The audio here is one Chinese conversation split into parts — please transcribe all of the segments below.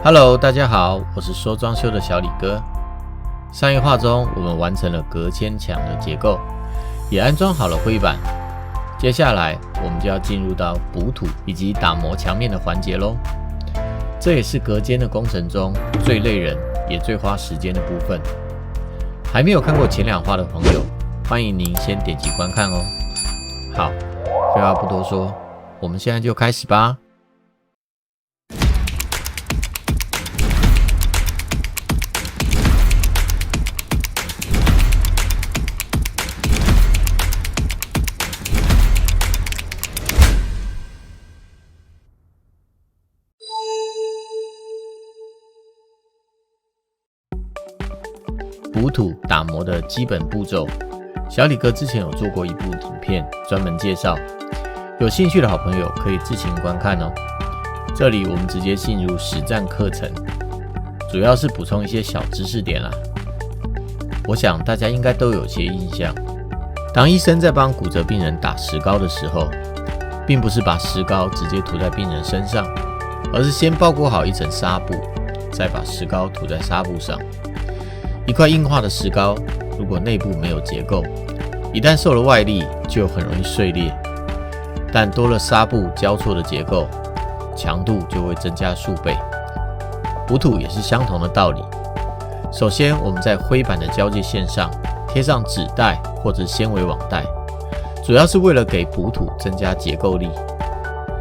Hello， 大家好，我是说装修的小李哥。上一画中，我们完成了隔间墙的结构，也安装好了灰板。接下来，我们就要进入到补土以及打磨墙面的环节咯。这也是隔间的工程中最累人也最花时间的部分。还没有看过前两画的朋友，欢迎您先点击观看哦。好，废话不多说，我们现在就开始吧。补土打磨的基本步骤，小李哥之前有做过一部影片专门介绍，有兴趣的好朋友可以自行观看哦。这里我们直接进入实战课程，主要是补充一些小知识点啦。我想大家应该都有些印象，当医生在帮骨折病人打石膏的时候，并不是把石膏直接涂在病人身上，而是先包裹好一层纱布，再把石膏涂在纱布上。一块硬化的石膏，如果内部没有结构，一旦受了外力，就很容易碎裂。但多了纱布交错的结构，强度就会增加数倍。补土也是相同的道理。首先，我们在灰板的交界线上贴上纸带或者纤维网带，主要是为了给补土增加结构力，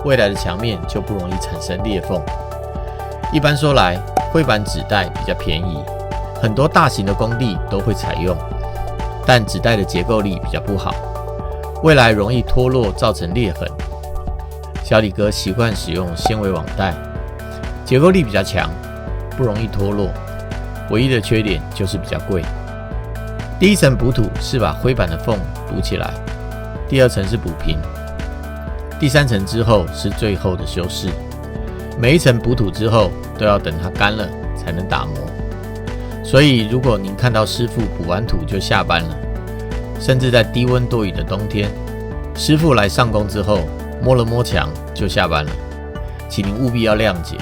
未来的墙面就不容易产生裂缝。一般说来，灰板纸带比较便宜。很多大型的工地都会采用，但纸带的结构力比较不好，未来容易脱落造成裂痕。小李哥习惯使用纤维网带，结构力比较强，不容易脱落，唯一的缺点就是比较贵。第一层补土是把灰板的缝补起来，第二层是补平，第三层之后是最后的修饰。每一层补土之后都要等它干了才能打磨。所以，如果您看到师傅补完土就下班了，甚至在低温多雨的冬天，师傅来上工之后摸了摸墙就下班了，请您务必要谅解。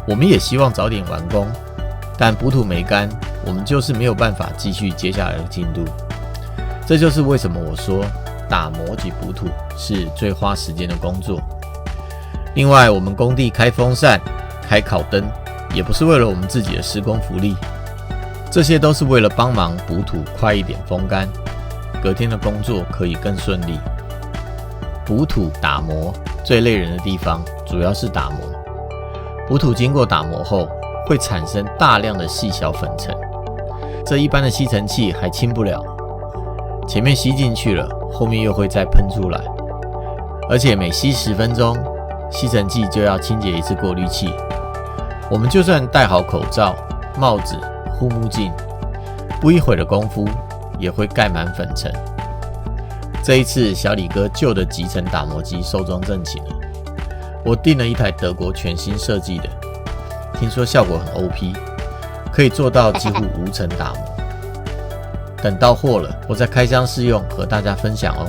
我们也希望早点完工，但补土没干，我们就是没有办法继续接下来的进度。这就是为什么我说打磨及补土是最花时间的工作。另外，我们工地开风扇、开烤灯，也不是为了我们自己的施工福利。这些都是为了帮忙补土快一点风干，隔天的工作可以更顺利。补土打磨最累人的地方主要是打磨。补土经过打磨后会产生大量的细小粉尘，这一般的吸尘器还清不了，前面吸进去了，后面又会再喷出来，而且每吸10分钟，吸尘器就要清洁一次过滤器。我们就算戴好口罩、帽子、护目镜，不一会的功夫也会盖满粉尘。这一次小李哥旧的集成打磨机寿终正寝了，我订了一台德国全新设计的，听说效果很 OP， 可以做到几乎无尘打磨。等到货了，我再开箱试用和大家分享哦。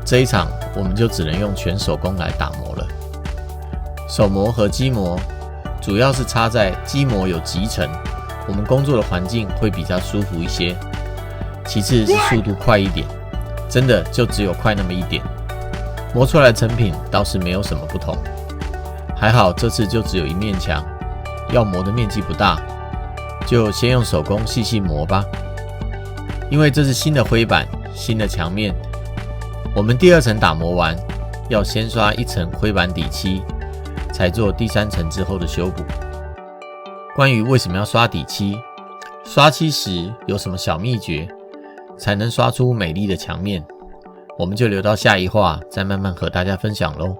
这一场我们就只能用全手工来打磨了。手磨和机磨主要是差在机磨有集成，我们工作的环境会比较舒服一些，其次是速度快一点，真的就只有快那么一点，磨出来的成品倒是没有什么不同。还好这次就只有一面墙，要磨的面积不大，就先用手工细细磨吧。因为这是新的灰板、新的墙面，我们第二层打磨完，要先刷一层灰板底漆，才做第三层之后的修补。关于为什么要刷底漆，刷漆时有什么小秘诀，才能刷出美丽的墙面，我们就留到下一画再慢慢和大家分享咯。